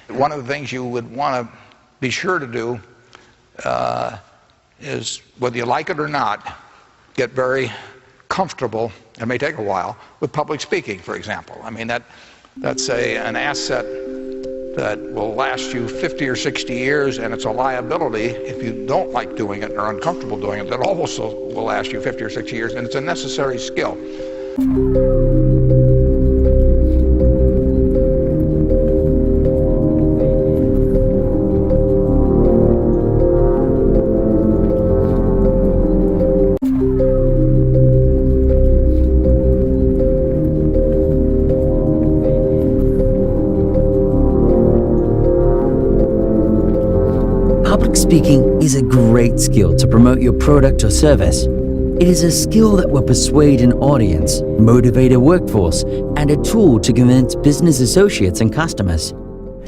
One of the things you would want to be sure to do is, whether you like it or not, get very comfortable, it may take a while, with public speaking, for example. I mean, that's an asset that will last you 50 or 60 years, and it's a liability if you don't like doing it or are uncomfortable doing it. That also will last you 50 or 60 years, and it's a necessary skill. Public speaking is a great skill to promote your product or service. It is a skill that will persuade an audience, motivate a workforce, and a tool to convince business associates and customers.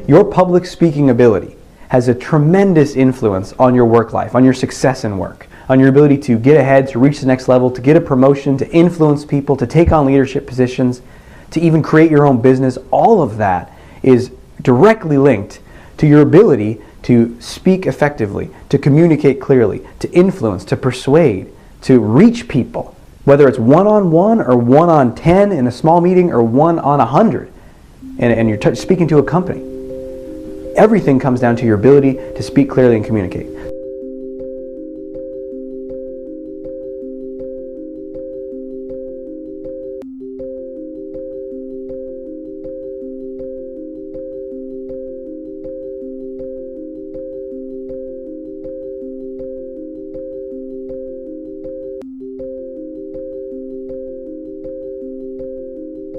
Your public speaking ability has a tremendous influence on your work life, on your success in work, on your ability to get ahead, to reach the next level, to get a promotion, to influence people, to take on leadership positions, to even create your own business. All of that is directly linked to your ability to speak effectively, to communicate clearly, to influence, to persuade, to reach people, whether it's one-on-one or one-on-10 in a small meeting or one-on-100, and you're speaking to a company. Everything comes down to your ability to speak clearly and communicate.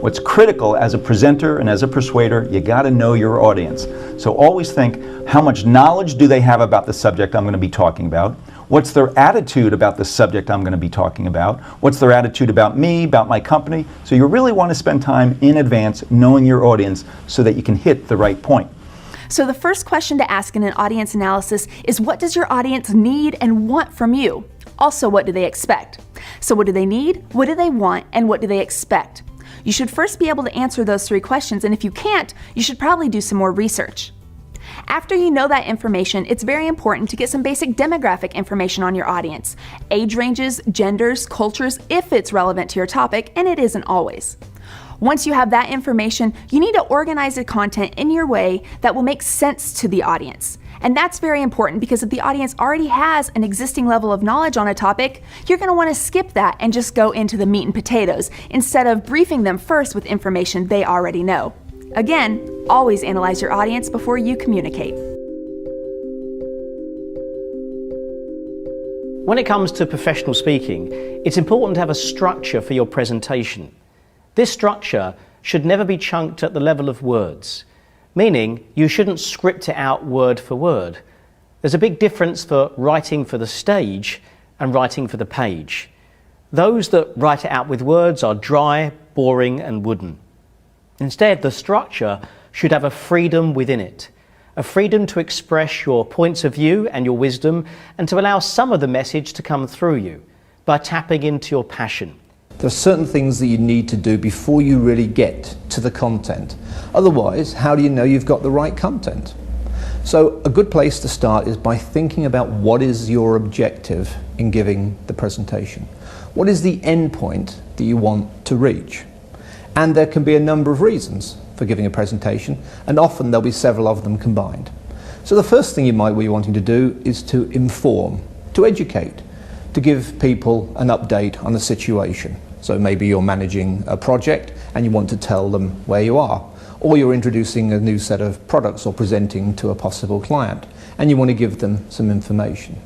What's critical as a presenter and as a persuader, you got to know your audience. So always think, how much knowledge do they have about the subject I'm going to be talking about? What's their attitude about the subject I'm going to be talking about? What's their attitude about me, about my company? So you really want to spend time in advance knowing your audience so that you can hit the right point. So the first question to ask in an audience analysis is, what does your audience need and want from you? Also, what do they expect? So what do they need, what do they want, and what do they expect? You should first be able to answer those three questions, and if you can't, you should probably do some more research. After you know that information, it's very important to get some basic demographic information on your audience. Age ranges, genders, cultures, if it's relevant to your topic, and it isn't always. Once you have that information, you need to organize the content in your way that will make sense to the audience. And that's very important, because if the audience already has an existing level of knowledge on a topic, you're going to want to skip that and just go into the meat and potatoes instead of briefing them first with information they already know. Again, always analyze your audience before you communicate. When it comes to professional speaking, it's important to have a structure for your presentation. This structure should never be chunked at the level of words, meaning you shouldn't script it out word for word. There's a big difference for writing for the stage and writing for the page. Those that write it out with words are dry, boring, and wooden. Instead, the structure should have a freedom within it, a freedom to express your points of view and your wisdom, and to allow some of the message to come through you by tapping into your passion. There are certain things that you need to do before you really get to the content. Otherwise, how do you know you've got the right content? So a good place to start is by thinking about what is your objective in giving the presentation. What is the end point that you want to reach? And there can be a number of reasons for giving a presentation, and often there'll be several of them combined. So the first thing you might be wanting to do is to inform, to educate, to give people an update on the situation. So maybe you're managing a project and you want to tell them where you are, or you're introducing a new set of products or presenting to a possible client, and you want to give them some information.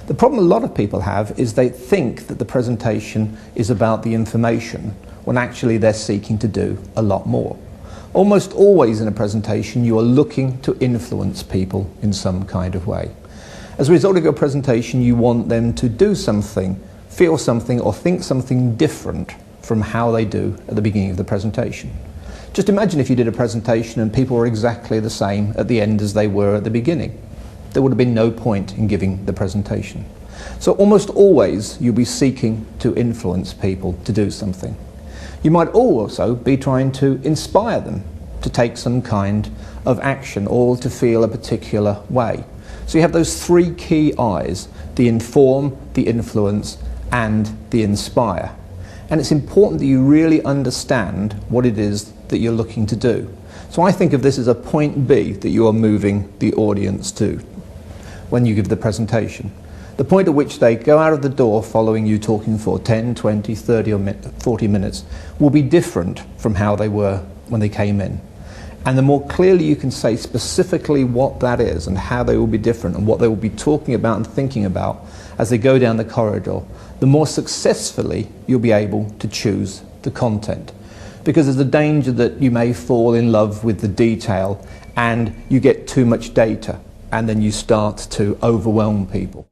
The problem a lot of people have is they think that the presentation is about the information, when actually they're seeking to do a lot more. Almost always in a presentation you are looking to influence people in some kind of way. As a result of your presentation, you want them to do something, feel something, or think something different from how they do at the beginning of the presentation. Just imagine if you did a presentation and people were exactly the same at the end as they were at the beginning. There would have been no point in giving the presentation. So almost always you'll be seeking to influence people to do something. You might also be trying to inspire them to take some kind of action or to feel a particular way. So you have those three key I's: the inform, the influence, and the inspire. And it's important that you really understand what it is that you're looking to do. So I think of this as a point B that you are moving the audience to when you give the presentation. The point at which they go out of the door following you talking for 10, 20, 30 or 40 minutes will be different from how they were when they came in. And the more clearly you can say specifically what that is and how they will be different and what they will be talking about and thinking about as they go down the corridor, the more successfully you'll be able to choose the content. Because there's a danger that you may fall in love with the detail and you get too much data and then you start to overwhelm people.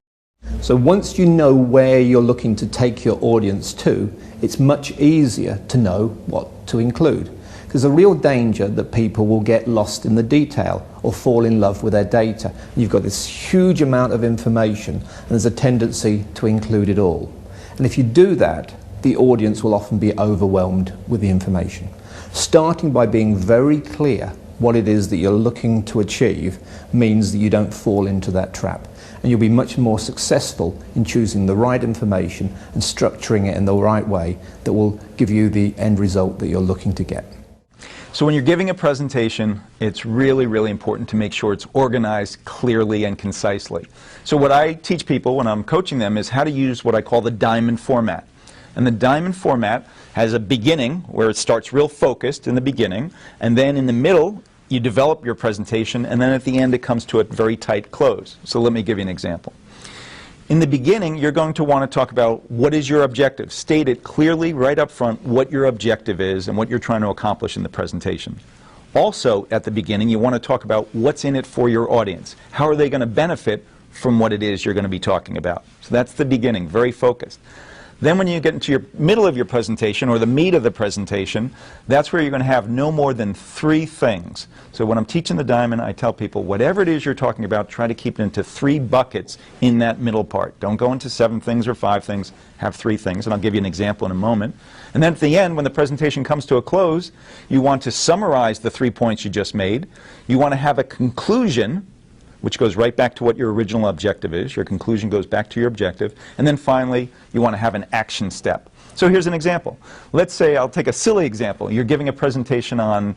So once you know where you're looking to take your audience to, it's much easier to know what to include. There's a real danger that people will get lost in the detail or fall in love with their data. You've got this huge amount of information and there's a tendency to include it all. And if you do that, the audience will often be overwhelmed with the information. Starting by being very clear what it is that you're looking to achieve means that you don't fall into that trap. And you'll be much more successful in choosing the right information and structuring it in the right way that will give you the end result that you're looking to get. So when you're giving a presentation, it's really, really important to make sure it's organized clearly and concisely. So what I teach people when I'm coaching them is how to use what I call the diamond format. And the diamond format has a beginning where it starts real focused in the beginning, and then in the middle you develop your presentation, and then at the end it comes to a very tight close. So let me give you an example. In the beginning, you're going to want to talk about what is your objective. State it clearly right up front what your objective is and what you're trying to accomplish in the presentation. Also, at the beginning, you want to talk about what's in it for your audience. How are they going to benefit from what it is you're going to be talking about? So that's the beginning, very focused. Then when you get into your middle of your presentation, or the meat of the presentation, that's where you're going to have no more than 3 things. So when I'm teaching the diamond, I tell people, whatever it is you're talking about, try to keep it into 3 buckets in that middle part. Don't go into 7 things or 5 things, have 3 things, and I'll give you an example in a moment. And then at the end, when the presentation comes to a close, you want to summarize the 3 points you just made. You want to have a conclusion, which goes right back to what your original objective is. Your conclusion goes back to your objective. And then finally, you want to have an action step. So here's an example. Let's say, I'll take a silly example. You're giving a presentation on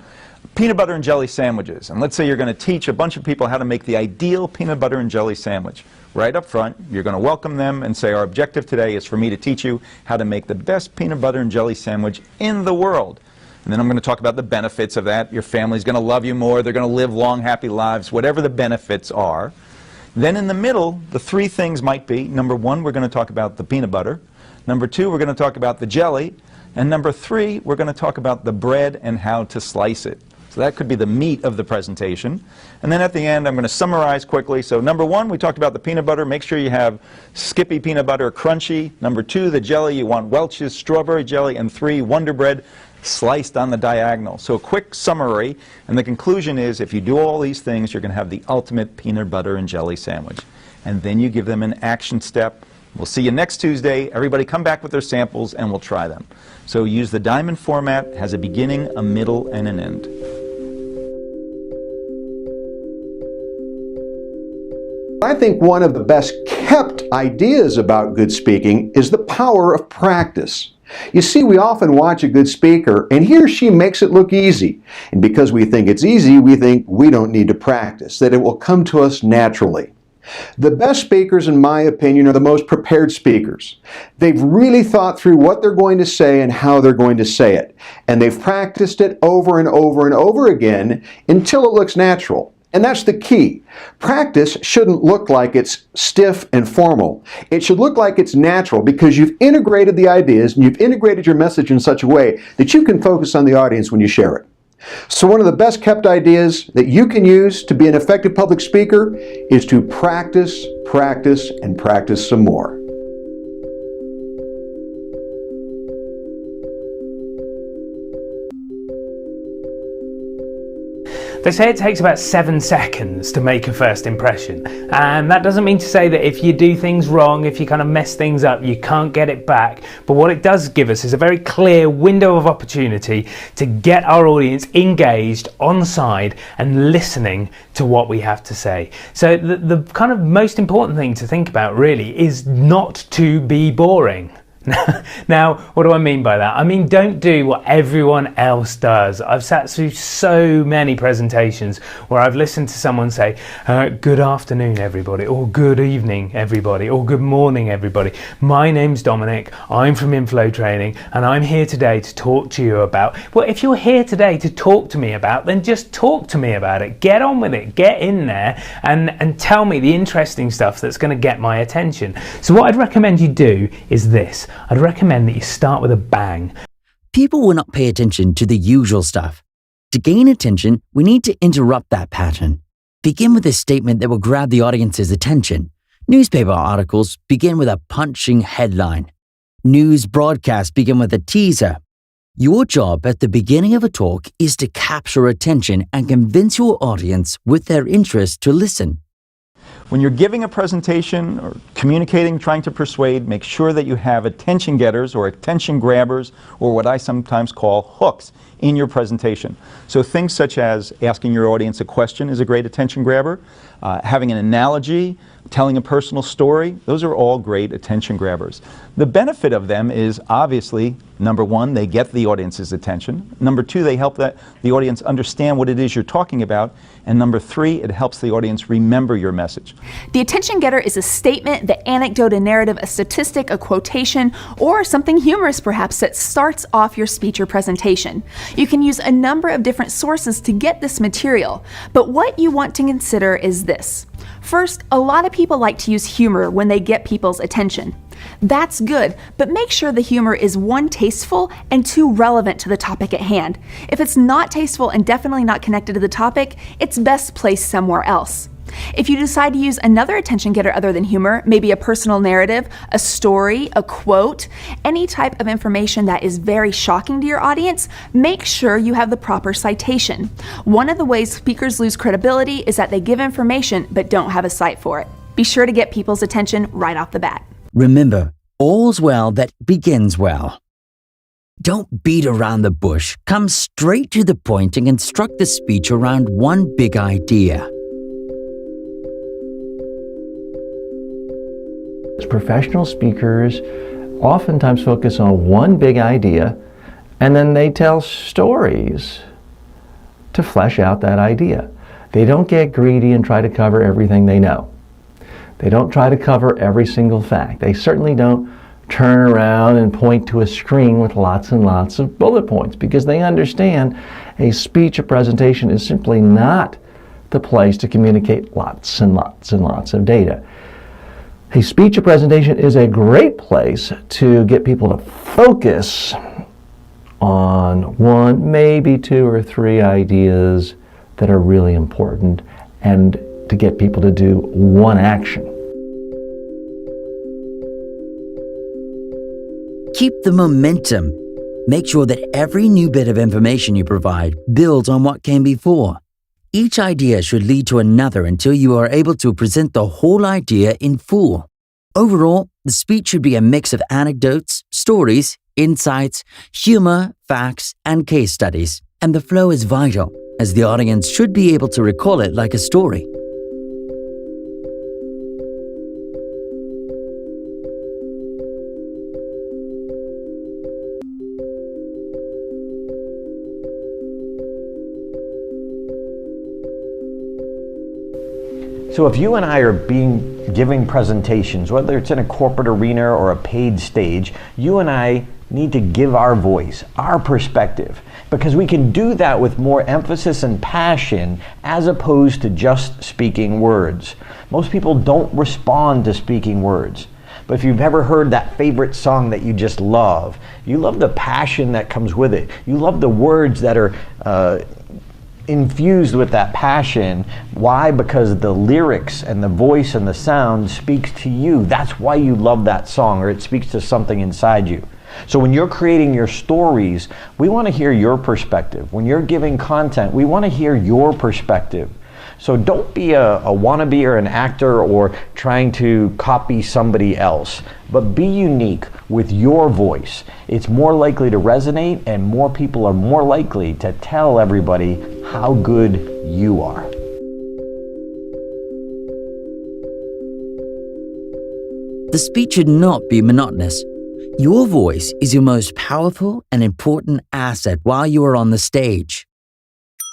peanut butter and jelly sandwiches. And let's say you're going to teach a bunch of people how to make the ideal peanut butter and jelly sandwich. Right up front, you're going to welcome them and say, our objective today is for me to teach you how to make the best peanut butter and jelly sandwich in the world. And then I'm going to talk about the benefits of that. Your family's going to love you more. They're going to live long, happy lives, whatever the benefits are. Then in the middle, the 3 things might be, number 1, we're going to talk about the peanut butter. Number 2, we're going to talk about the jelly. And number 3, we're going to talk about the bread and how to slice it. So that could be the meat of the presentation. And then at the end, I'm going to summarize quickly. So number 1, we talked about the peanut butter. Make sure you have Skippy peanut butter crunchy. Number 2, the jelly. You want Welch's strawberry jelly. And 3, Wonder Bread sliced on the diagonal. So a quick summary, and the conclusion is if you do all these things, you're going to have the ultimate peanut butter and jelly sandwich. And then you give them an action step. We'll see you next Tuesday. Everybody come back with their samples and we'll try them. So use the diamond format, has a beginning, a middle, and an end. I think one of the best kept ideas about good speaking is the power of practice. You see, we often watch a good speaker and he or she makes it look easy. And because we think it's easy, we think we don't need to practice, that it will come to us naturally. The best speakers, in my opinion, are the most prepared speakers. They've really thought through what they're going to say and how they're going to say it. And they've practiced it over and over and over again until it looks natural. And that's the key. Practice shouldn't look like it's stiff and formal. It should look like it's natural because you've integrated the ideas and you've integrated your message in such a way that you can focus on the audience when you share it. So one of the best kept ideas that you can use to be an effective public speaker is to practice, practice, and practice some more. They say it takes about 7 seconds to make a first impression. And that doesn't mean to say that if you do things wrong, if you kind of mess things up, you can't get it back. But what it does give us is a very clear window of opportunity to get our audience engaged, on side, and listening to what we have to say. So the kind of most important thing to think about really is not to be boring. Now, what do I mean by that? I mean, don't do what everyone else does. I've sat through so many presentations where I've listened to someone say, good afternoon, everybody, or good evening, everybody, or good morning, everybody. My name's Dominic, I'm from Inflow Training, and I'm here today to talk to you about, well, if you're here today to talk to me about, then just talk to me about it. Get on with it, get in there, and tell me the interesting stuff that's going to get my attention. So what I'd recommend you do is this. I'd recommend that you start with a bang. People will not pay attention to the usual stuff. To gain attention, we need to interrupt that pattern. Begin with a statement that will grab the audience's attention. Newspaper articles begin with a punching headline. News broadcasts begin with a teaser. Your job at the beginning of a talk is to capture attention and convince your audience with their interest to listen. When you're giving a presentation or communicating, trying to persuade, make sure that you have attention getters or attention grabbers, or what I sometimes call hooks, in your presentation. So things such as asking your audience a question is a great attention grabber, having an analogy, telling a personal story, those are all great attention grabbers. The benefit of them is obviously, number one, they get the audience's attention. Number two, they help the audience understand what it is you're talking about. And number three, it helps the audience remember your message. The attention getter is a statement, the anecdote, a narrative, a statistic, a quotation, or something humorous perhaps that starts off your speech or presentation. You can use a number of different sources to get this material, but what you want to consider is this. First, a lot of people like to use humor when they get people's attention. That's good, but make sure the humor is 1, tasteful, and 2, relevant to the topic at hand. If it's not tasteful and definitely not connected to the topic, it's best placed somewhere else. If you decide to use another attention getter other than humor, maybe a personal narrative, a story, a quote, any type of information that is very shocking to your audience, make sure you have the proper citation. One of the ways speakers lose credibility is that they give information but don't have a cite for it. Be sure to get people's attention right off the bat. Remember, all's well that begins well. Don't beat around the bush. Come straight to the point and construct the speech around one big idea. Professional speakers oftentimes focus on one big idea, and then they tell stories to flesh out that idea. They don't get greedy and try to cover everything they know. They don't try to cover every single fact. They certainly don't turn around and point to a screen with lots and lots of bullet points, because they understand a speech, a presentation is simply not the place to communicate lots and lots and lots of data. A speech or presentation is a great place to get people to focus on 1, maybe 2 or 3 ideas that are really important, and to get people to do one action. Keep the momentum. Make sure that every new bit of information you provide builds on what came before. Each idea should lead to another until you are able to present the whole idea in full. Overall, the speech should be a mix of anecdotes, stories, insights, humor, facts, and case studies. And the flow is vital, as the audience should be able to recall it like a story. So if you and I are giving presentations, whether it's in a corporate arena or a paid stage, you and I need to give our voice, our perspective, because we can do that with more emphasis and passion as opposed to just speaking words. Most people don't respond to speaking words. But if you've ever heard that favorite song that you just love, you love the passion that comes with it. You love the words that are infused with that passion. Why? Because the lyrics and the voice and the sound speaks to you. That's why you love that song, or it speaks to something inside you. So when you're creating your stories, we want to hear your perspective. When you're giving content, we want to hear your perspective. So don't be a wannabe or an actor or trying to copy somebody else, but be unique with your voice. It's more likely to resonate, and more people are more likely to tell everybody how good you are. The speech should not be monotonous. Your voice is your most powerful and important asset while you are on the stage.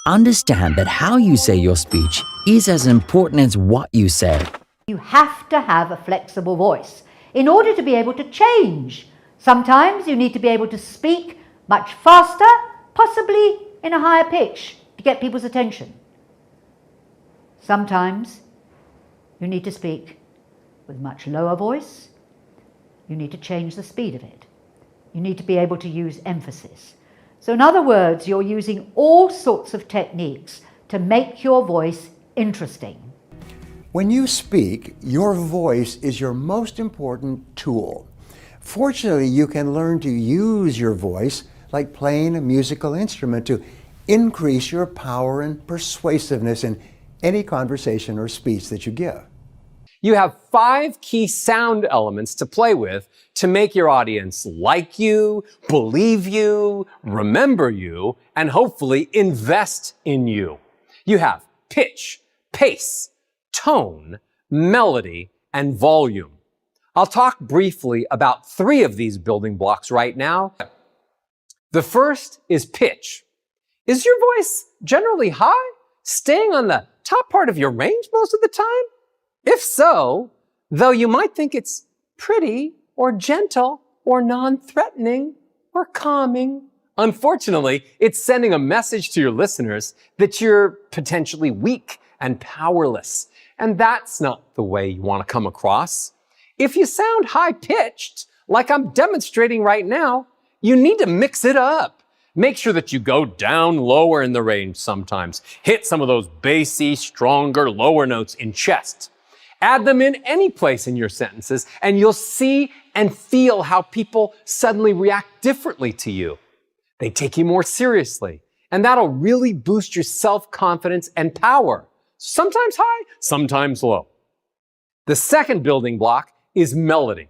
Understand that how you say your speech is as important as what you say. You have to have a flexible voice in order to be able to change. Sometimes you need to be able to speak much faster, possibly in a higher pitch, to get people's attention. Sometimes you need to speak with much lower voice. You need to change the speed of it. You need to be able to use emphasis. So in other words, you're using all sorts of techniques to make your voice interesting. When you speak, your voice is your most important tool. Fortunately, you can learn to use your voice like playing a musical instrument to increase your power and persuasiveness in any conversation or speech that you give. You have 5 key sound elements to play with to make your audience like you, believe you, remember you, and hopefully invest in you. You have pitch, pace, tone, melody, and volume. I'll talk briefly about 3 of these building blocks right now. The first is pitch. Is your voice generally high, staying on the top part of your range most of the time? If so, though you might think it's pretty or gentle or non-threatening or calming, unfortunately, it's sending a message to your listeners that you're potentially weak and powerless. And that's not the way you want to come across. If you sound high-pitched, like I'm demonstrating right now, you need to mix it up. Make sure that you go down lower in the range sometimes. Hit some of those bassy, stronger, lower notes in chest. Add them in any place in your sentences, and you'll see and feel how people suddenly react differently to you. They take you more seriously, and that'll really boost your self-confidence and power. Sometimes high, sometimes low. The second building block is melody.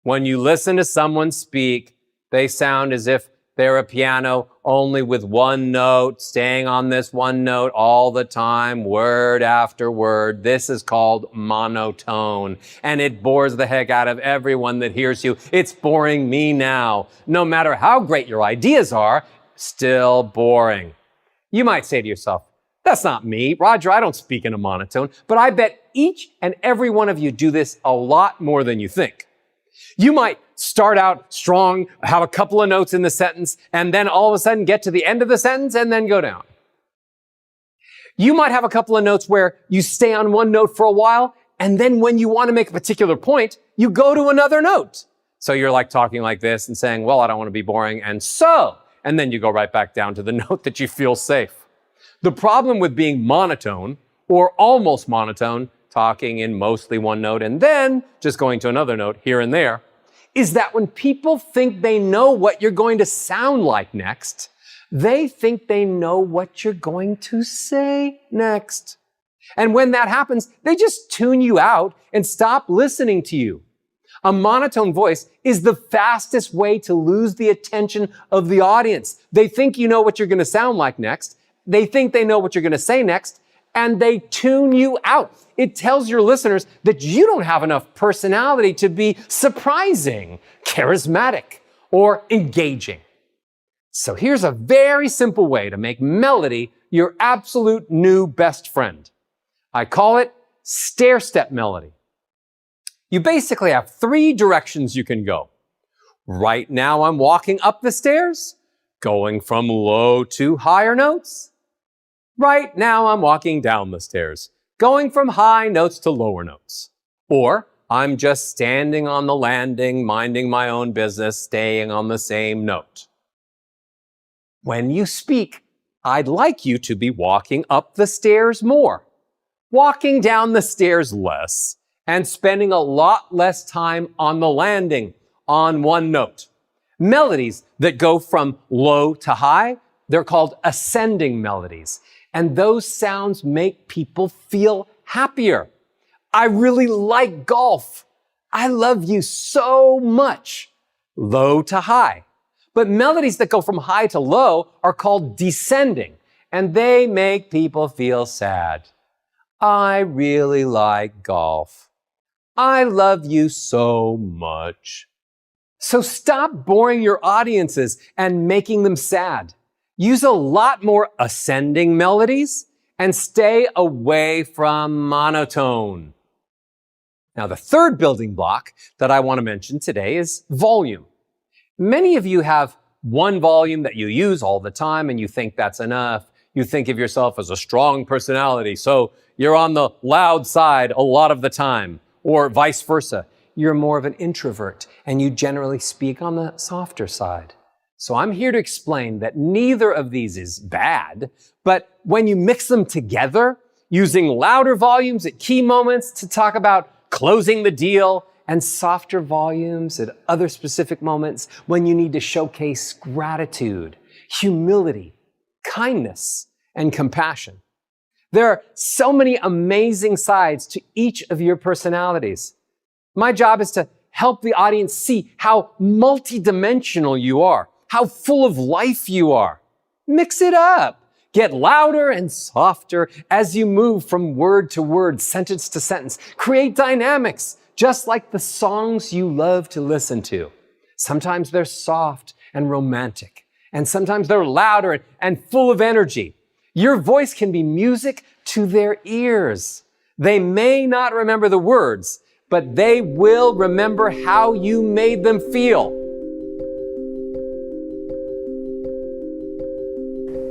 When you listen to someone speak, they sound as if they're a piano only with one note, staying on this one note all the time, word after word. This is called monotone, and it bores the heck out of everyone that hears you. It's boring me now. No matter how great your ideas are, still boring. You might say to yourself, that's not me. Roger, I don't speak in a monotone, but I bet each and every one of you do this a lot more than you think. You might start out strong, have a couple of notes in the sentence, and then all of a sudden get to the end of the sentence and then go down. You might have a couple of notes where you stay on one note for a while, and then when you want to make a particular point, you go to another note. So you're like talking like this and saying, well, I don't want to be boring, and then you go right back down to the note that you feel safe. The problem with being monotone, or almost monotone, talking in mostly one note and then just going to another note here and there, is that when people think they know what you're going to sound like next, they think they know what you're going to say next. And when that happens, they just tune you out and stop listening to you. A monotone voice is the fastest way to lose the attention of the audience. They think you know what you're going to sound like next. They think they know what you're going to say next, and they tune you out. It tells your listeners that you don't have enough personality to be surprising, charismatic, or engaging. So here's a very simple way to make melody your absolute new best friend. I call it stair-step melody. You basically have 3 directions you can go. Right now I'm walking up the stairs, going from low to higher notes. Right now I'm walking down the stairs, going from high notes to lower notes. Or I'm just standing on the landing, minding my own business, staying on the same note. When you speak, I'd like you to be walking up the stairs more, walking down the stairs less, and spending a lot less time on the landing on one note. Melodies that go from low to high, they're called ascending melodies. And those sounds make people feel happier. I really like golf. I love you so much. Low to high. But melodies that go from high to low are called descending, and they make people feel sad. I really like golf. I love you so much. So stop boring your audiences and making them sad. Use a lot more ascending melodies and stay away from monotone. Now, the third building block that I want to mention today is volume. Many of you have one volume that you use all the time and you think that's enough. You think of yourself as a strong personality, so you're on the loud side a lot of the time, or vice versa. You're more of an introvert and you generally speak on the softer side. So I'm here to explain that neither of these is bad, but when you mix them together, using louder volumes at key moments to talk about closing the deal, and softer volumes at other specific moments when you need to showcase gratitude, humility, kindness, and compassion. There are so many amazing sides to each of your personalities. My job is to help the audience see how multidimensional you are, how full of life you are. Mix it up. Get louder and softer as you move from word to word, sentence to sentence. Create dynamics, just like the songs you love to listen to. Sometimes they're soft and romantic, and sometimes they're louder and full of energy. Your voice can be music to their ears. They may not remember the words, but they will remember how you made them feel.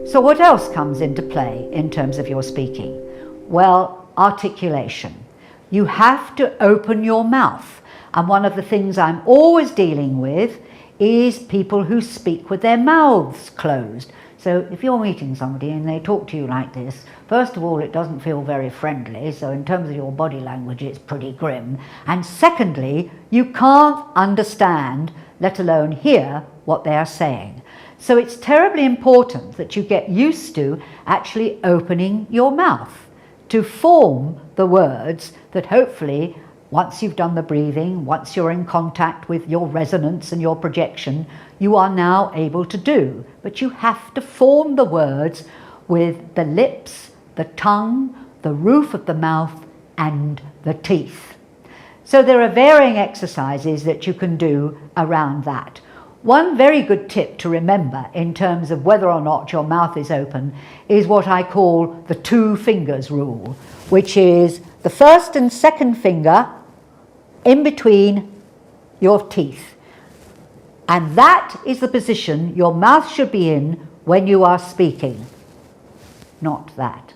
So what else comes into play in terms of your speaking? Well, articulation. You have to open your mouth. And one of the things I'm always dealing with is people who speak with their mouths closed. So if you're meeting somebody and they talk to you like this, first of all, it doesn't feel very friendly. So in terms of your body language, it's pretty grim. And secondly, you can't understand, let alone hear, what they are saying. So it's terribly important that you get used to actually opening your mouth to form the words that hopefully, once you've done the breathing, once you're in contact with your resonance and your projection, you are now able to do. But you have to form the words with the lips, the tongue, the roof of the mouth, and the teeth. So there are varying exercises that you can do around that. One very good tip to remember in terms of whether or not your mouth is open is what I call the 2 fingers rule, which is the first and second finger in between your teeth. And that is the position your mouth should be in when you are speaking, not that.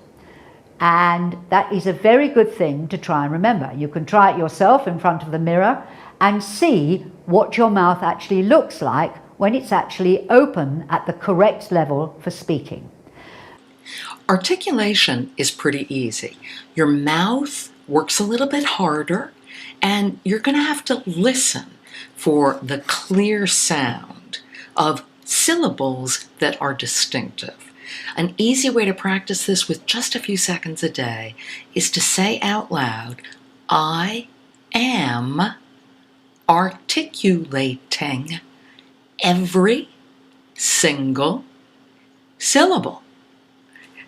And that is a very good thing to try and remember. You can try it yourself in front of the mirror and see what your mouth actually looks like when it's actually open at the correct level for speaking. Articulation is pretty easy. Your mouth works a little bit harder, and you're going to have to listen for the clear sound of syllables that are distinctive. An easy way to practice this with just a few seconds a day is to say out loud, I am articulating every single syllable.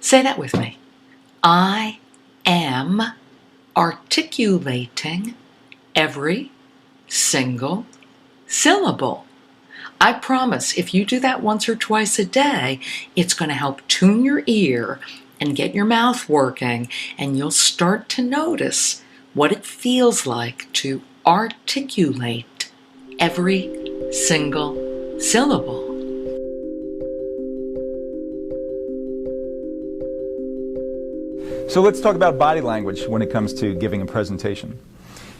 Say that with me. I am articulating every single syllable. I promise if you do that once or twice a day, it's going to help tune your ear and get your mouth working, and you'll start to notice what it feels like to articulate every single syllable. So let's talk about body language when it comes to giving a presentation.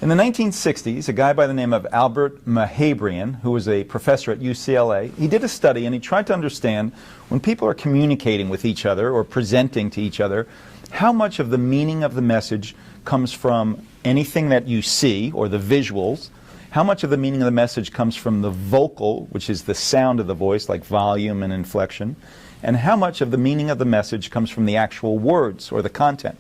In the 1960s, a guy by the name of Albert Mehrabian, who was a professor at UCLA, he did a study and he tried to understand when people are communicating with each other or presenting to each other, how much of the meaning of the message comes from anything that you see or the visuals, How much of the meaning of the message comes from the vocal, which is the sound of the voice, like volume and inflection, and how much of the meaning of the message comes from the actual words or the content.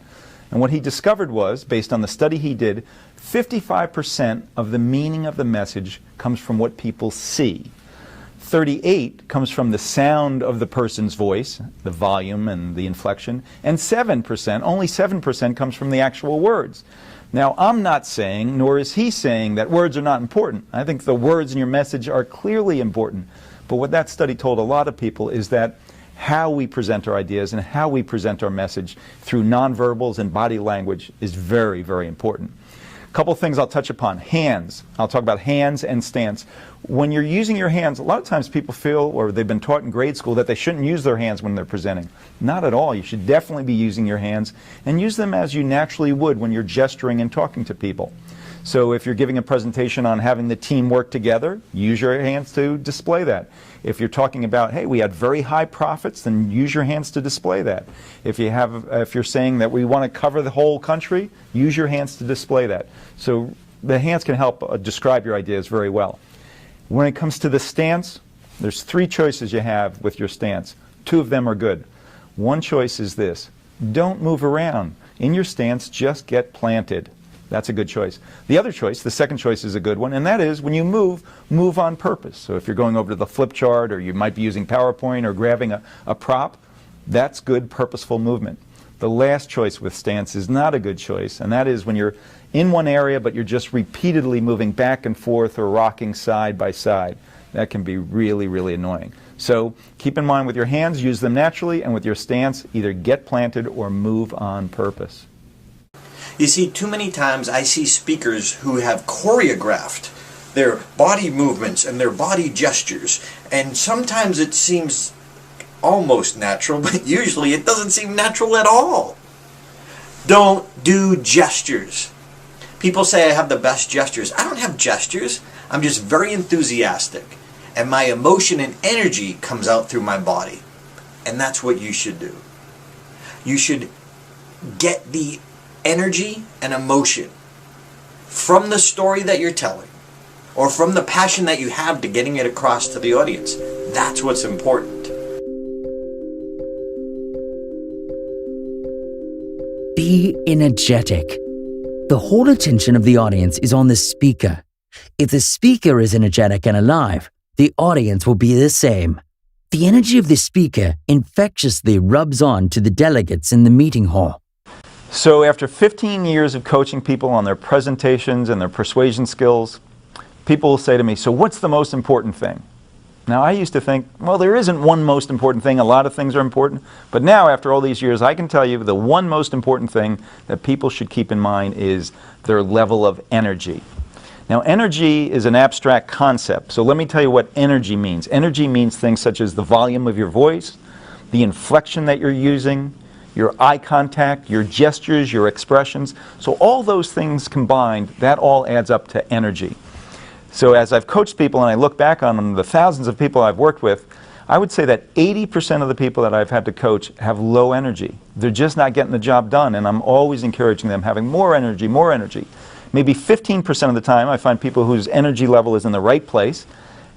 And what he discovered was, based on the study he did, 55% of the meaning of the message comes from what people see. 38 comes from the sound of the person's voice, the volume and the inflection, and 7%, only 7% comes from the actual words. Now, I'm not saying, nor is he saying, that words are not important. I think the words in your message are clearly important. But what that study told a lot of people is that how we present our ideas and how we present our message through nonverbals and body language is very, very important. A couple things I'll touch upon. Hands. I'll talk about hands and stance. When you're using your hands, a lot of times people feel, or they've been taught in grade school, that they shouldn't use their hands when they're presenting. Not at all. You should definitely be using your hands, and use them as you naturally would when you're gesturing and talking to people. So if you're giving a presentation on having the team work together, use your hands to display that. If you're talking about, hey, we had very high profits, then use your hands to display that. If you're saying that we want to cover the whole country, use your hands to display that. So the hands can help describe your ideas very well. When it comes to the stance, there's 3 choices you have with your stance. 2 of them are good. One choice is this: don't move around. In your stance, just get planted. That's a good choice. The other choice, the second choice, is a good one, and that is when you move on purpose. So if you're going over to the flip chart, or you might be using PowerPoint or grabbing a prop, that's good purposeful movement. The last choice with stance is not a good choice, and that is when you're in one area but you're just repeatedly moving back and forth or rocking side by side. That can be really, really annoying. So keep in mind, with your hands, use them naturally, and with your stance, either get planted or move on purpose. You see, too many times I see speakers who have choreographed their body movements and their body gestures, and sometimes it seems almost natural, but usually it doesn't seem natural at all. Don't do gestures. People say I have the best gestures. I don't have gestures. I'm just very enthusiastic, and my emotion and energy comes out through my body, and that's what you should do. You should get the energy and emotion from the story that you're telling, or from the passion that you have to getting it across to the audience. That's what's important. Be energetic. The whole attention of the audience is on the speaker. If the speaker is energetic and alive, the audience will be the same. The energy of the speaker infectiously rubs on to the delegates in the meeting hall. So after 15 years of coaching people on their presentations and their persuasion skills, people will say to me, so what's the most important thing? Now, I used to think, well, there isn't one most important thing. A lot of things are important. But now, after all these years, I can tell you the one most important thing that people should keep in mind is their level of energy. Now, energy is an abstract concept. So let me tell you what energy means. Energy means things such as the volume of your voice, the inflection that you're using, your eye contact, your gestures, your expressions. So all those things combined, that all adds up to energy. So as I've coached people and I look back on them, the thousands of people I've worked with, I would say that 80% of the people that I've had to coach have low energy. They're just not getting the job done, and I'm always encouraging them, having more energy, more energy. Maybe 15% of the time I find people whose energy level is in the right place,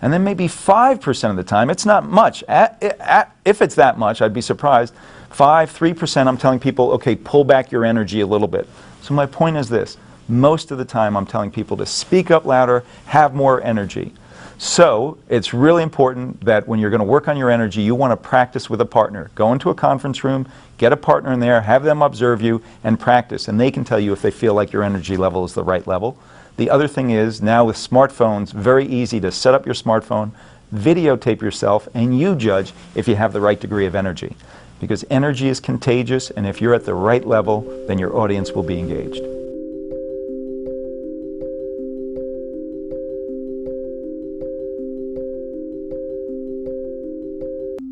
and then maybe 5% of the time, it's not much. If it's that much, I'd be surprised. 3% I'm telling people, okay, pull back your energy a little bit. So my point is this: most of the time I'm telling people to speak up louder, have more energy. So it's really important that when you're going to work on your energy, you want to practice with a partner. Go into a conference room, get a partner in there, have them observe you, and practice. And they can tell you if they feel like your energy level is the right level. The other thing is, now with smartphones, very easy to set up your smartphone, videotape yourself, and you judge if you have the right degree of energy. Because energy is contagious, and if you're at the right level, then your audience will be engaged.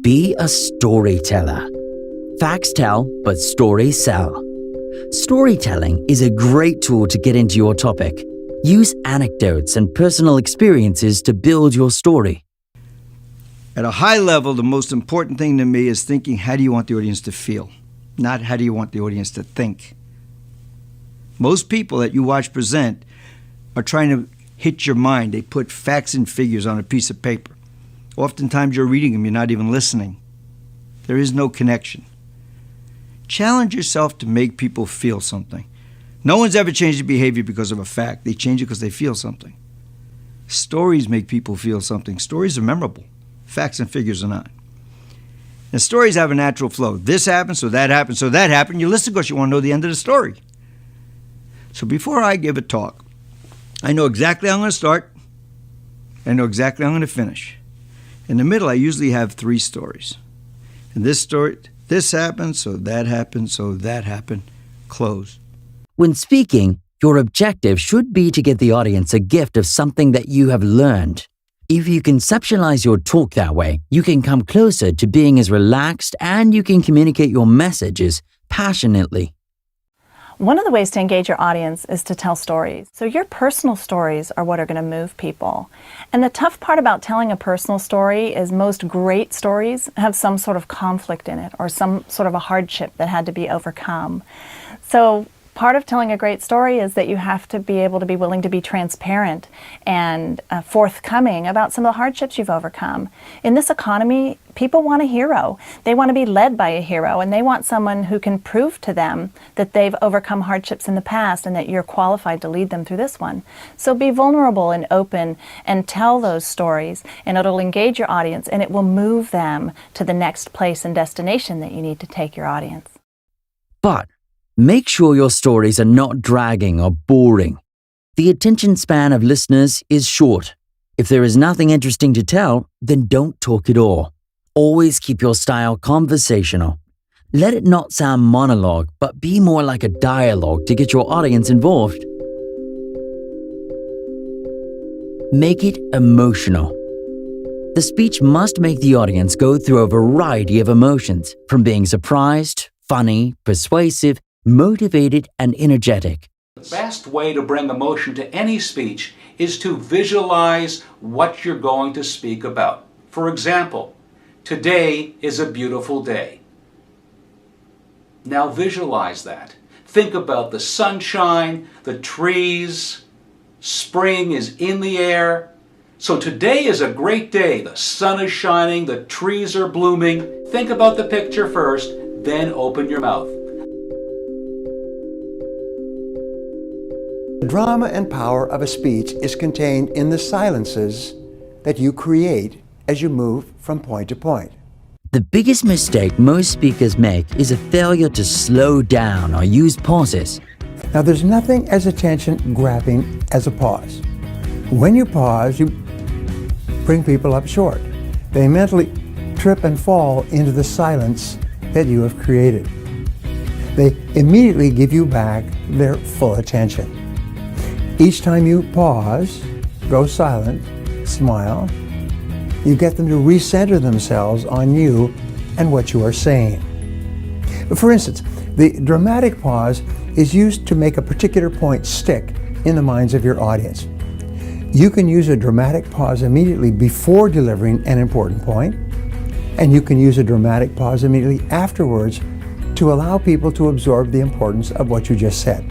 Be a storyteller. Facts tell, but stories sell. Storytelling is a great tool to get into your topic. Use anecdotes and personal experiences to build your story. At a high level, the most important thing to me is thinking, how do you want the audience to feel? Not how do you want the audience to think. Most people that you watch present are trying to hit your mind. They put facts and figures on a piece of paper. Oftentimes you're reading them, you're not even listening. There is no connection. Challenge yourself to make people feel something. No one's ever changed their behavior because of a fact. They change it because they feel something. Stories make people feel something. Stories are memorable. Facts and figures are not. And stories have a natural flow. This happened, so that happened, so that happened. You listen because you want to know the end of the story. So before I give a talk, I know exactly how I'm going to start. I know exactly how I'm going to finish. In the middle, I usually have 3 stories. In this story, this happened, so that happened, so that happened. Close. When speaking, your objective should be to give the audience a gift of something that you have learned. If you conceptualize your talk that way, you can come closer to being as relaxed and you can communicate your messages passionately. One of the ways to engage your audience is to tell stories. So your personal stories are what are going to move people. And the tough part about telling a personal story is most great stories have some sort of conflict in it or some sort of a hardship that had to be overcome. So part of telling a great story is that you have to be able to be willing to be transparent and forthcoming about some of the hardships you've overcome. In this economy, people want a hero. They want to be led by a hero, and they want someone who can prove to them that they've overcome hardships in the past and that you're qualified to lead them through this one. So be vulnerable and open and tell those stories, and it'll engage your audience and it will move them to the next place and destination that you need to take your audience. But make sure your stories are not dragging or boring. The attention span of listeners is short. If there is nothing interesting to tell, then don't talk at all. Always keep your style conversational. Let it not sound monologue, but be more like a dialogue to get your audience involved. Make it emotional. The speech must make the audience go through a variety of emotions, from being surprised, funny, persuasive, motivated, and energetic. The best way to bring emotion to any speech is to visualize what you're going to speak about. For example, today is a beautiful day. Now visualize that. Think about the sunshine, the trees, spring is in the air. So today is a great day. The sun is shining, the trees are blooming. Think about the picture first, then open your mouth. The drama and power of a speech is contained in the silences that you create as you move from point to point. The biggest mistake most speakers make is a failure to slow down or use pauses. Now, there's nothing as attention-grabbing as a pause. When you pause, you bring people up short. They mentally trip and fall into the silence that you have created. They immediately give you back their full attention. Each time you pause, go silent, smile, you get them to recenter themselves on you and what you are saying. For instance, the dramatic pause is used to make a particular point stick in the minds of your audience. You can use a dramatic pause immediately before delivering an important point, and you can use a dramatic pause immediately afterwards to allow people to absorb the importance of what you just said.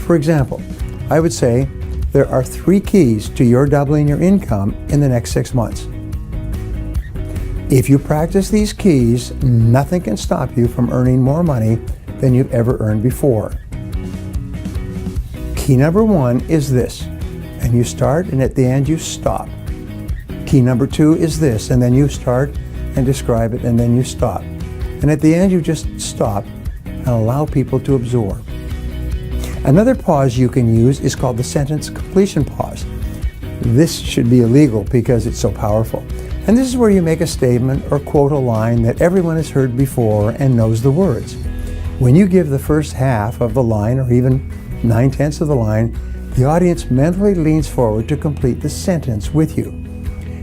For example, I would say there are 3 keys to your doubling your income in the next 6 months. If you practice these keys, nothing can stop you from earning more money than you've ever earned before. Key number 1 is this, and you start, and at the end you stop. Key number 2 is this, and then you start and describe it, and then you stop. And at the end you just stop and allow people to absorb. Another pause you can use is called the sentence completion pause. This should be illegal because it's so powerful. And this is where you make a statement or quote a line that everyone has heard before and knows the words. When you give the first half of the line, or even 9/10 of the line, the audience mentally leans forward to complete the sentence with you.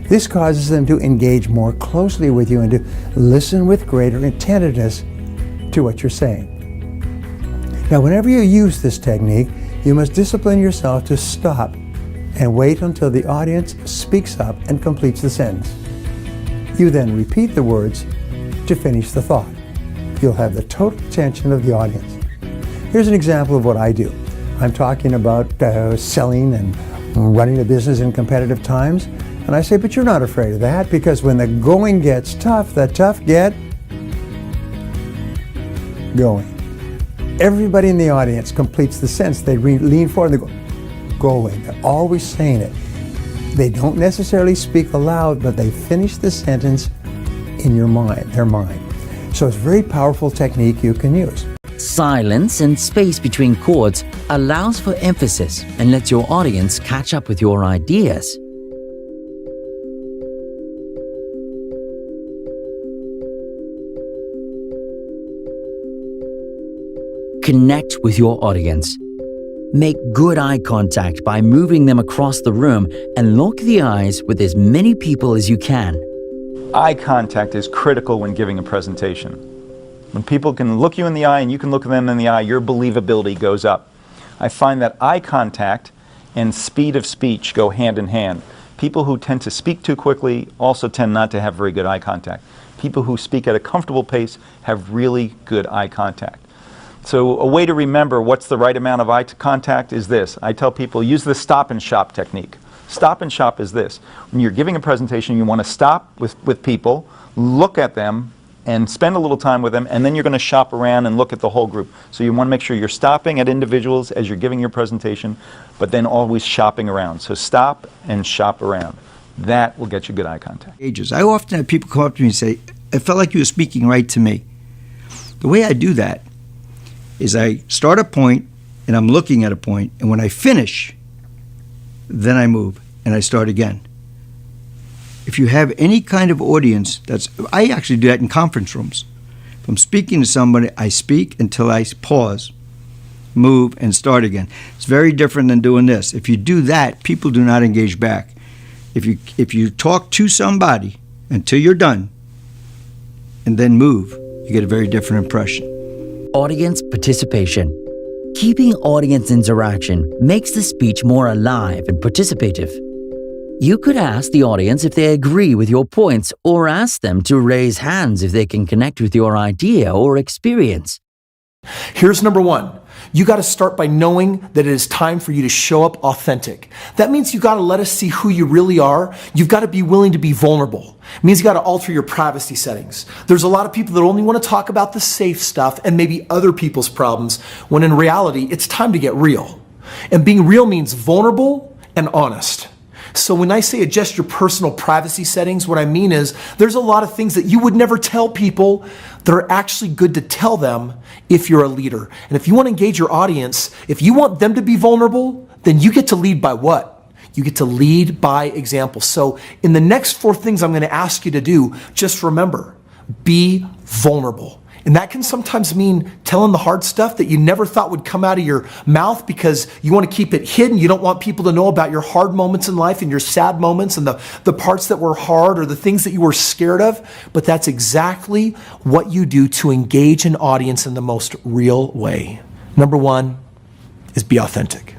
This causes them to engage more closely with you and to listen with greater attentiveness to what you're saying. Now, whenever you use this technique, you must discipline yourself to stop and wait until the audience speaks up and completes the sentence. You then repeat the words to finish the thought. You'll have the total attention of the audience. Here's an example of what I do. I'm talking about selling and running a business in competitive times. And I say, but you're not afraid of that, because when the going gets tough, the tough get going. Everybody in the audience completes the sentence. They lean forward and they go, going. They're always saying it. They don't necessarily speak aloud, but they finish the sentence in your mind, their mind. So it's a very powerful technique you can use. Silence and space between chords allows for emphasis and lets your audience catch up with your ideas. Connect with your audience. Make good eye contact by moving them across the room and lock the eyes with as many people as you can. Eye contact is critical when giving a presentation. When people can look you in the eye and you can look them in the eye, your believability goes up. I find that eye contact and speed of speech go hand in hand. People who tend to speak too quickly also tend not to have very good eye contact. People who speak at a comfortable pace have really good eye contact. So a way to remember what's the right amount of eye contact is this. I tell people, use the stop and shop technique. Stop and shop is this. When you're giving a presentation, you want to stop with people, look at them, and spend a little time with them, and then you're going to shop around and look at the whole group. So you want to make sure you're stopping at individuals as you're giving your presentation, but then always shopping around. So stop and shop around. That will get you good eye contact. I often have people come up to me and say, I felt like you were speaking right to me. The way I do that is I start a point and I'm looking at a point, and when I finish, then I move and I start again. If you have any kind of audience, I actually do that in conference rooms. If I'm speaking to somebody, I speak until I pause, move, and start again. It's very different than doing this. If you do that, people do not engage back. If you talk to somebody until you're done and then move, you get a very different impression. Audience participation. Keeping audience interaction makes the speech more alive and participative. You could ask the audience if they agree with your points, or ask them to raise hands if they can connect with your idea or experience. Here's number one. You got to start by knowing that it is time for you to show up authentic. That means you got to let us see who you really are. You've got to be willing to be vulnerable. It means you got to alter your privacy settings. There's a lot of people that only want to talk about the safe stuff and maybe other people's problems, when in reality, it's time to get real. And being real means vulnerable and honest. So when I say adjust your personal privacy settings, what I mean is there's a lot of things that you would never tell people that are actually good to tell them if you're a leader. And if you want to engage your audience, if you want them to be vulnerable, then you get to lead by what? You get to lead by example. So in the next 4 things I'm going to ask you to do, just remember, be vulnerable. And that can sometimes mean telling the hard stuff that you never thought would come out of your mouth because you want to keep it hidden. You don't want people to know about your hard moments in life and your sad moments and the parts that were hard or the things that you were scared of. But that's exactly what you do to engage an audience in the most real way. Number 1 is be authentic.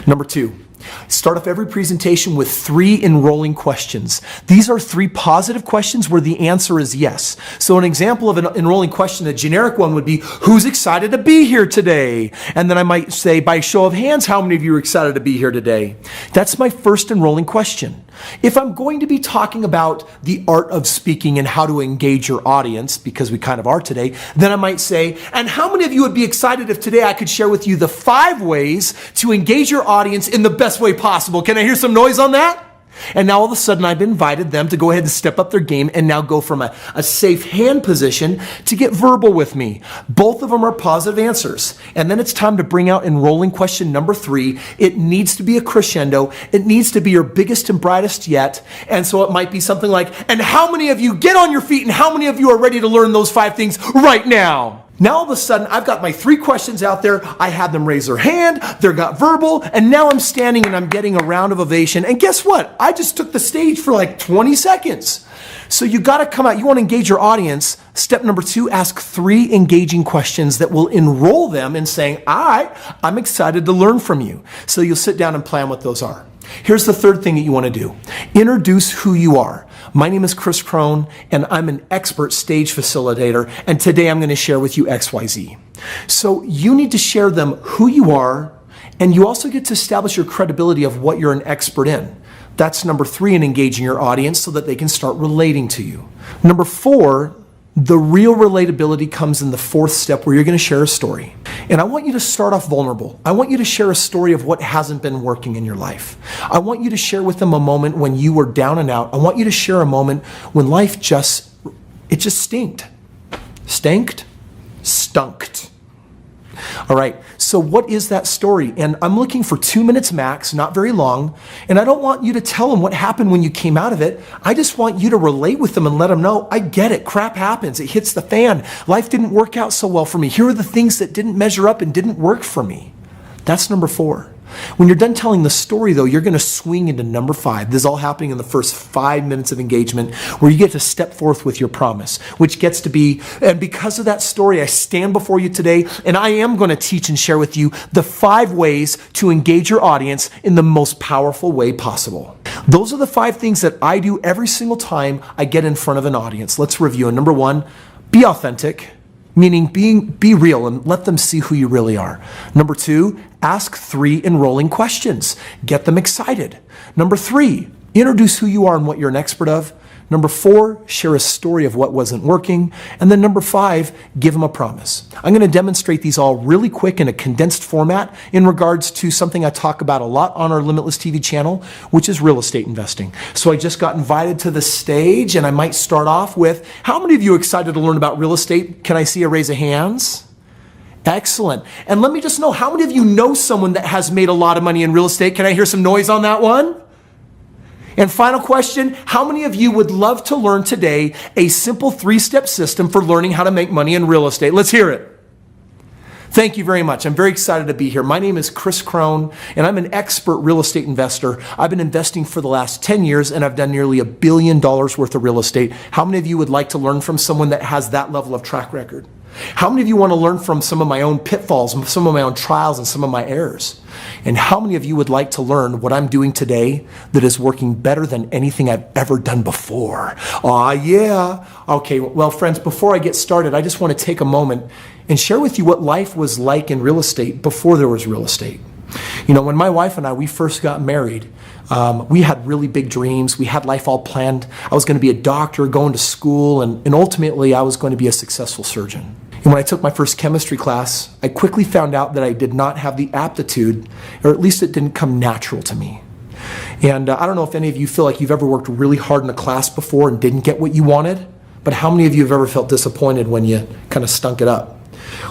Number 2, start off every presentation with 3 enrolling questions. These are 3 positive questions where the answer is yes. So an example of an enrolling question, a generic one would be, who's excited to be here today? And then I might say, by show of hands, how many of you are excited to be here today? That's my first enrolling question. If I'm going to be talking about the art of speaking and how to engage your audience, because we kind of are today, then I might say, and how many of you would be excited if today I could share with you the 5 ways to engage your audience in the best way possible? Can I hear some noise on that? And now all of a sudden I've invited them to go ahead and step up their game and now go from a safe hand position to get verbal with me. Both of them are positive answers. And then it's time to bring out enrolling question number 3. It needs to be a crescendo. It needs to be your biggest and brightest yet. And so it might be something like, and how many of you get on your feet and how many of you are ready to learn those 5 things right now? Now all of a sudden, I've got my 3 questions out there. I had them raise their hand, they got verbal, and now I'm standing and I'm getting a round of ovation. And guess what? I just took the stage for like 20 seconds. So you got to come out. You want to engage your audience. Step number 2, ask 3 engaging questions that will enroll them in saying, all right, I'm excited to learn from you. So you'll sit down and plan what those are. Here's the 3rd thing that you want to do. Introduce who you are. My name is Chris Crone, and I'm an expert stage facilitator, and today I'm going to share with you XYZ. So you need to share them who you are And you also get to establish your credibility of what you're an expert in. That's number 3 in engaging your audience so that they can start relating to you. Number 4, the real relatability comes in the 4th step where you're going to share a story. And I want you to start off vulnerable. I want you to share a story of what hasn't been working in your life. I want you to share with them a moment when you were down and out. I want you to share a moment when life just stinked. Stanked? Stunked. All right, so what is that story? And I'm looking for 2 minutes max, not very long. And I don't want you to tell them what happened when you came out of it. I just want you to relate with them and let them know, I get it, crap happens, it hits the fan. Life didn't work out so well for me. Here are the things that didn't measure up and didn't work for me. That's number 4. When you're done telling the story, though, you're going to swing into number 5. This is all happening in the first 5 minutes of engagement, where you get to step forth with your promise, which gets to be, and because of that story, I stand before you today, and I am going to teach and share with you the 5 ways to engage your audience in the most powerful way possible. Those are the 5 things that I do every single time I get in front of an audience. Let's review. And number 1, be authentic. Meaning be real and let them see who you really are. Number 2, ask 3 enrolling questions. Get them excited. Number 3, introduce who you are and what you're an expert of. Number 4, share a story of what wasn't working. And then number 5, give them a promise. I'm going to demonstrate these all really quick in a condensed format in regards to something I talk about a lot on our Limitless TV channel, which is real estate investing. So I just got invited to the stage, and I might start off with, how many of you are excited to learn about real estate? Can I see a raise of hands? Excellent. And let me just know, how many of you know someone that has made a lot of money in real estate? Can I hear some noise on that one? And final question, how many of you would love to learn today a simple 3-step system for learning how to make money in real estate? Let's hear it. Thank you very much. I'm very excited to be here. My name is Chris Crone, and I'm an expert real estate investor. I've been investing for the last 10 years, and I've done nearly $1 billion worth of real estate. How many of you would like to learn from someone that has that level of track record? How many of you want to learn from some of my own pitfalls, some of my own trials, and some of my errors? And how many of you would like to learn what I'm doing today that is working better than anything I've ever done before? Yeah. Okay, well, friends, before I get started, I just want to take a moment and share with you what life was like in real estate before there was real estate. You know, when my wife and we first got married, we had really big dreams. We had life all planned. I was going to be a doctor, going to school, and ultimately I was going to be a successful surgeon. And when I took my first chemistry class, I quickly found out that I did not have the aptitude, or at least it didn't come natural to me. And I don't know if any of you feel like you've ever worked really hard in a class before and didn't get what you wanted, but how many of you have ever felt disappointed when you kind of stunk it up?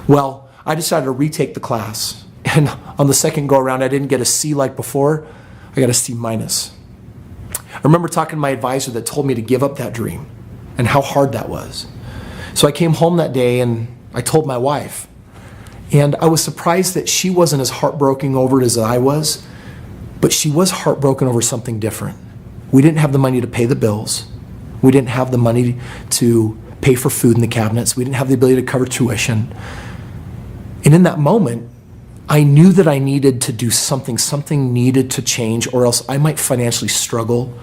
Well, I decided to retake the class. And on the second go around, I didn't get a C like before. I got a C minus. I remember talking to my advisor that told me to give up that dream and how hard that was. So I came home that day and I told my wife. And I was surprised that she wasn't as heartbroken over it as I was, but she was heartbroken over something different. We didn't have the money to pay the bills. We didn't have the money to pay for food in the cabinets. We didn't have the ability to cover tuition. And in that moment, I knew that I needed to do something. Something needed to change, or else I might financially struggle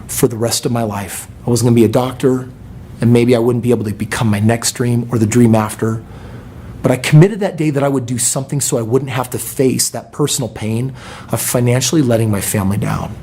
for the rest of my life. I was going to be a doctor, and maybe I wouldn't be able to become my next dream or the dream after. But I committed that day that I would do something so I wouldn't have to face that personal pain of financially letting my family down.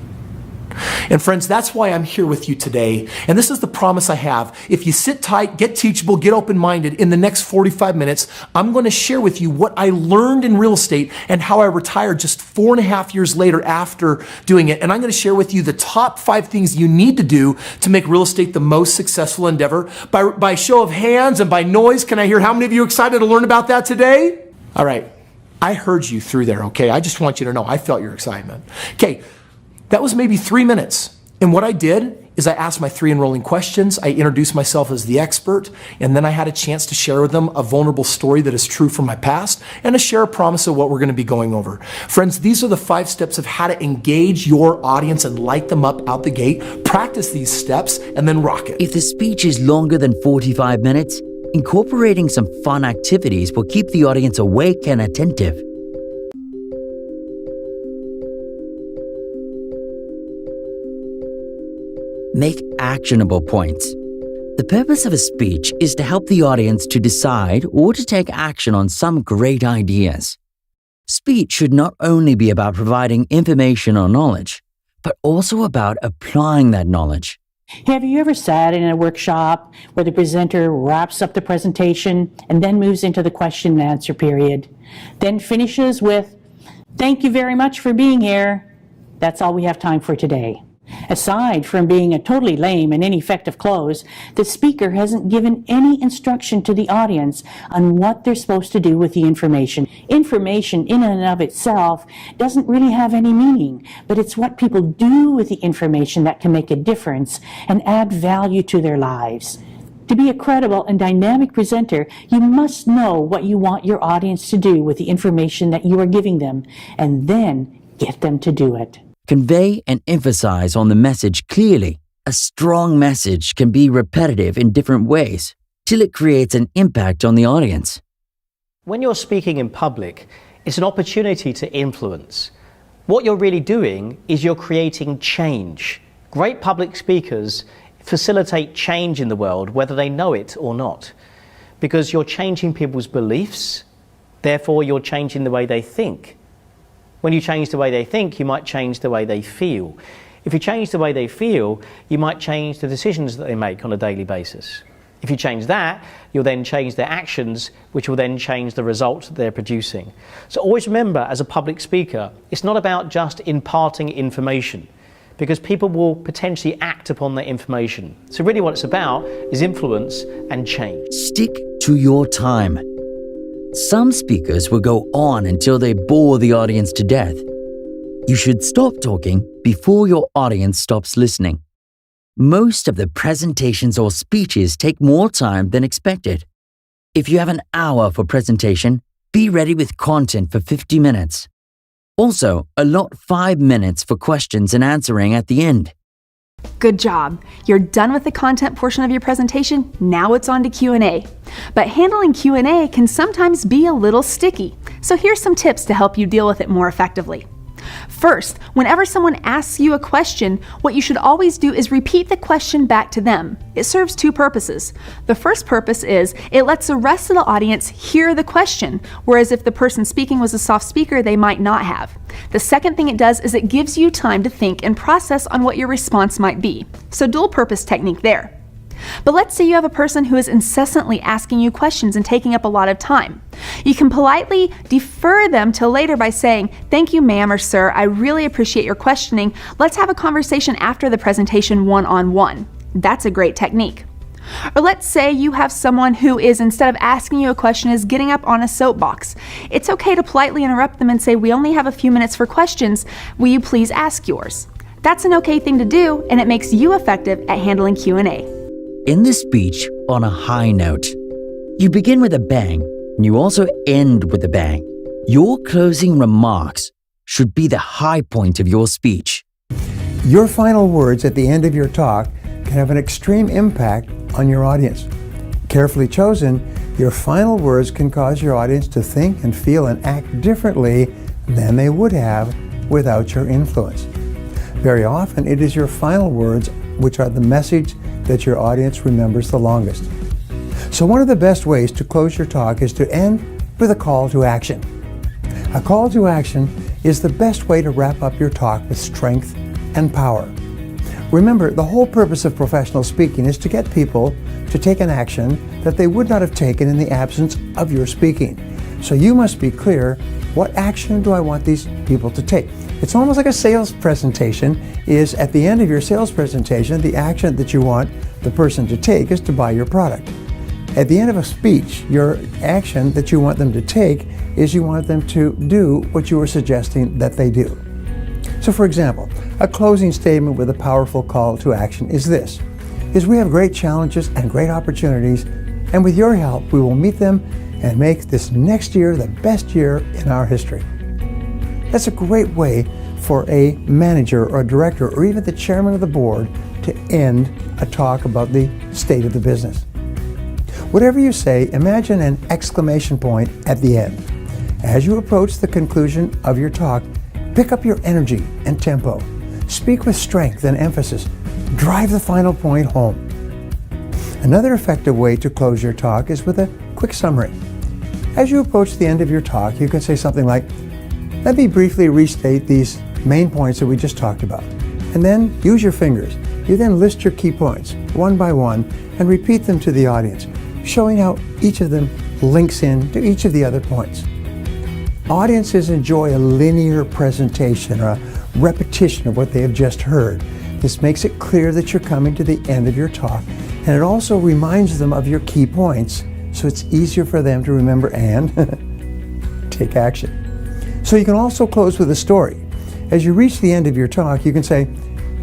And friends, that's why I'm here with you today. And this is the promise I have. If you sit tight, get teachable, get open-minded, in the next 45 minutes, I'm going to share with you what I learned in real estate and how I retired just 4.5 years later after doing it. And I'm going to share with you the top 5 things you need to do to make real estate the most successful endeavor. By show of hands and by noise, can I hear how many of you are excited to learn about that today? All right. I heard you through there, okay? I just want you to know I felt your excitement. Okay. That was maybe 3 minutes. And what I did is I asked my 3 enrolling questions. I introduced myself as the expert, and then I had a chance to share with them a vulnerable story that is true from my past and to share a promise of what we're going to be going over. Friends, these are the 5 steps of how to engage your audience and light them up out the gate. Practice these steps and then rock it. If the speech is longer than 45 minutes, incorporating some fun activities will keep the audience awake and attentive. Make actionable points. The purpose of a speech is to help the audience to decide or to take action on some great ideas. Speech should not only be about providing information or knowledge, but also about applying that knowledge. Have you ever sat in a workshop where the presenter wraps up the presentation and then moves into the question and answer period, then finishes with, "Thank you very much for being here. That's all we have time for today." Aside from being a totally lame and ineffective close, the speaker hasn't given any instruction to the audience on what they're supposed to do with the information. Information in and of itself doesn't really have any meaning, but it's what people do with the information that can make a difference and add value to their lives. To be a credible and dynamic presenter, you must know what you want your audience to do with the information that you are giving them, and then get them to do it. Convey and emphasize on the message clearly. A strong message can be repetitive in different ways till it creates an impact on the audience. When you're speaking in public, it's an opportunity to influence. What you're really doing is you're creating change. Great public speakers facilitate change in the world, whether they know it or not, because you're changing people's beliefs, therefore you're changing the way they think. When you change the way they think, you might change the way they feel. If you change the way they feel, you might change the decisions that they make on a daily basis. If you change that, you'll then change their actions, which will then change the results that they're producing. So always remember, as a public speaker, it's not about just imparting information, because people will potentially act upon that information. So really what it's about is influence and change. Stick to your time. Some speakers will go on until they bore the audience to death. You should stop talking before your audience stops listening. Most of the presentations or speeches take more time than expected. If you have an hour for presentation, be ready with content for 50 minutes. Also, allot 5 minutes for questions and answering at the end. Good job. You're done with the content portion of your presentation. Now it's on to Q&A. But handling Q&A can sometimes be a little sticky. So here's some tips to help you deal with it more effectively. First, whenever someone asks you a question, what you should always do is repeat the question back to them. It serves two purposes. The first purpose is it lets the rest of the audience hear the question, whereas if the person speaking was a soft speaker, they might not have. The second thing it does is it gives you time to think and process on what your response might be. So dual purpose technique there. But let's say you have a person who is incessantly asking you questions and taking up a lot of time. You can politely defer them till later by saying, "Thank you, ma'am or sir, I really appreciate your questioning. Let's have a conversation after the presentation one-on-one." That's a great technique. Or let's say you have someone who is, instead of asking you a question, is getting up on a soapbox. It's okay to politely interrupt them and say, "We only have a few minutes for questions. Will you please ask yours?" That's an okay thing to do, and it makes you effective at handling Q&A. In this speech, on a high note, you begin with a bang, and you also end with a bang. Your closing remarks should be the high point of your speech. Your final words at the end of your talk can have an extreme impact on your audience. Carefully chosen, your final words can cause your audience to think and feel and act differently than they would have without your influence. Very often, it is your final words which are the message that your audience remembers the longest. So one of the best ways to close your talk is to end with a call to action. A call to action is the best way to wrap up your talk with strength and power. Remember, the whole purpose of professional speaking is to get people to take an action that they would not have taken in the absence of your speaking. So you must be clear, what action do I want these people to take? It's almost like a sales presentation is at the end of your sales presentation, the action that you want the person to take is to buy your product. At the end of a speech, your action that you want them to take is you want them to do what you are suggesting that they do. So for example, a closing statement with a powerful call to action is this, is we have great challenges and great opportunities, and with your help, we will meet them and make this next year the best year in our history. That's a great way for a manager or a director or even the chairman of the board to end a talk about the state of the business. Whatever you say, imagine an exclamation point at the end. As you approach the conclusion of your talk, pick up your energy and tempo. Speak with strength and emphasis. Drive the final point home. Another effective way to close your talk is with a quick summary. As you approach the end of your talk, you can say something like, Let me briefly restate these main points that we just talked about. And then use your fingers. You then list your key points one by one and repeat them to the audience, showing how each of them links in to each of the other points. Audiences enjoy a linear presentation or a repetition of what they have just heard. This makes it clear that you're coming to the end of your talk, and it also reminds them of your key points, so it's easier for them to remember and take action. So you can also close with a story. As you reach the end of your talk, you can say,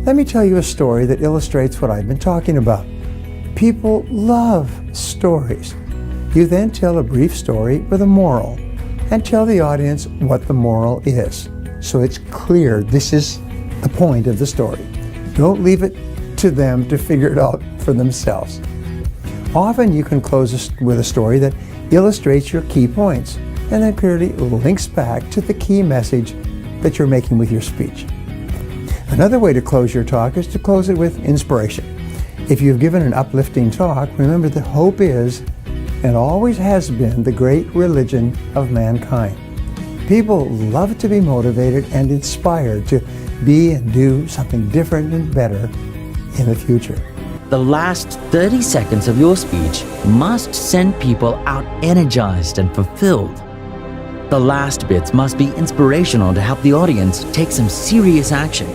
let me tell you a story that illustrates what I've been talking about. People love stories. You then tell a brief story with a moral and tell the audience what the moral is. So it's clear this is the point of the story. Don't leave it to them to figure it out for themselves. Often you can close with a story that illustrates your key points and then clearly links back to the key message that you're making with your speech. Another way to close your talk is to close it with inspiration. If you've given an uplifting talk, remember that hope is and always has been the great religion of mankind. People love to be motivated and inspired to be and do something different and better in the future. The last 30 seconds of your speech must send people out energized and fulfilled. The last bits must be inspirational to help the audience take some serious action.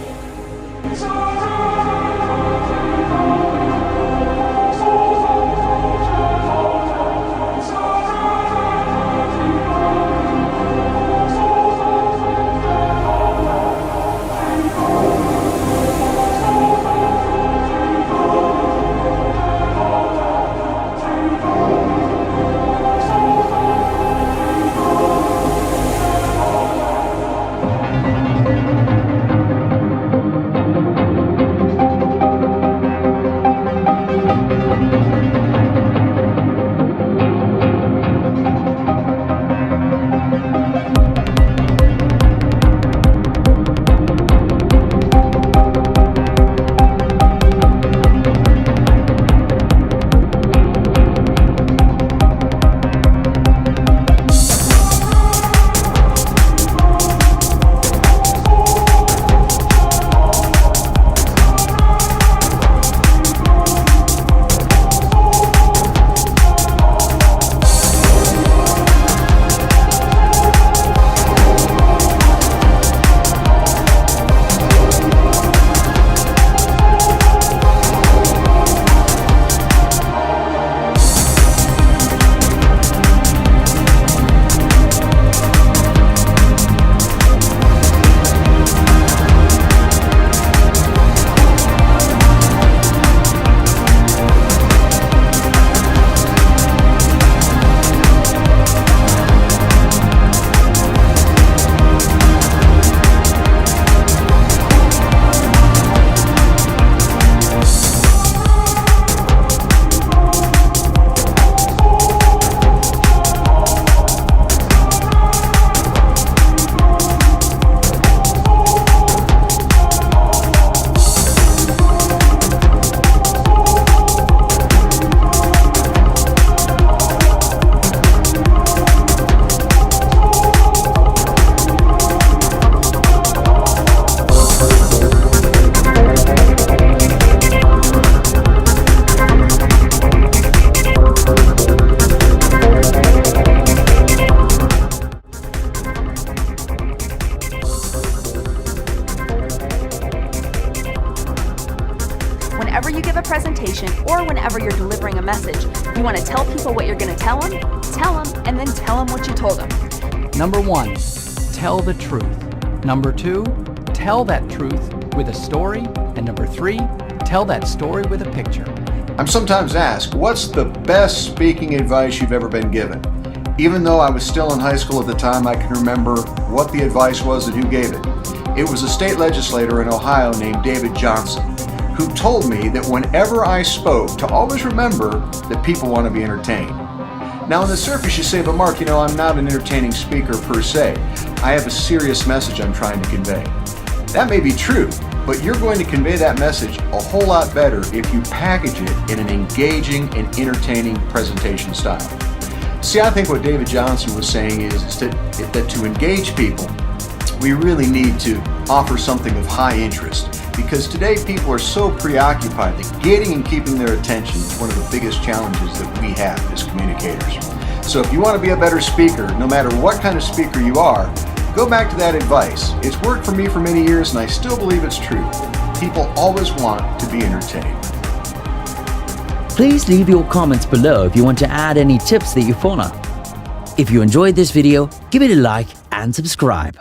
Whenever you give a presentation or whenever you're delivering a message, you want to tell people what you're going to tell them, and then tell them what you told them. Number 1, tell the truth. Number 2, tell that truth with a story. And number 3, tell that story with a picture. I'm sometimes asked, what's the best speaking advice you've ever been given? Even though I was still in high school at the time, I can remember what the advice was and who gave it. It was a state legislator in Ohio named David Johnson, who told me that whenever I spoke, to always remember that people want to be entertained. Now on the surface you say, but Mark, I'm not an entertaining speaker per se. I have a serious message I'm trying to convey. That may be true, but you're going to convey that message a whole lot better if you package it in an engaging and entertaining presentation style. See, I think what David Johnson was saying is that to engage people, we really need to offer something of high interest, because today people are so preoccupied that getting and keeping their attention is one of the biggest challenges that we have as communicators. So if you want to be a better speaker, no matter what kind of speaker you are, go back to that advice. It's worked for me for many years and I still believe it's true. People always want to be entertained. Please leave your comments below if you want to add any tips that you follow. If you enjoyed this video, give it a like and subscribe.